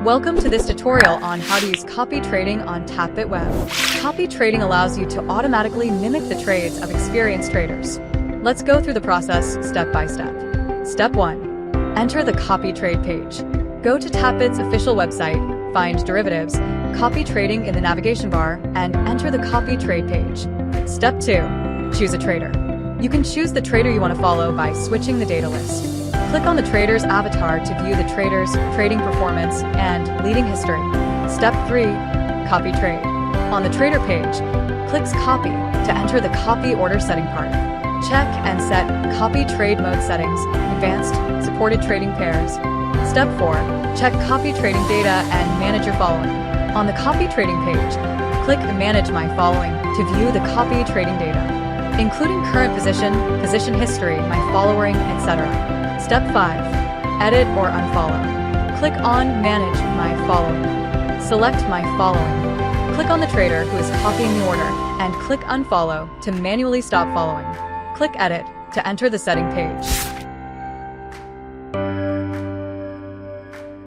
Welcome to this tutorial on how to use copy trading on Tapbit Web. Copy trading allows you to automatically mimic the trades of experienced traders. Let's go through the process step by step. Step 1. Enter the copy trade page. Go to Tapbit's official website, find derivatives, copy trading in the navigation bar, and enter the copy trade page. Step 2. Choose a trader. You can choose the trader you want to follow by switching the data list. Click on the trader's avatar to view the trader's trading performance and leading history. Step 3. Copy trade. On the trader page, click Copy to enter the copy order setting part. Check and set copy trade mode settings, advanced, supported trading pairs. Step 4. Check copy trading data and manage your following. On the copy trading page, click Manage My Following to view the copy trading data, including current position, position history, my following, etc. Step 5. Edit or unfollow. Click on Manage My Following. Select My Following. Click on the trader who is copying the order and click Unfollow to manually stop following. Click Edit to enter the setting page.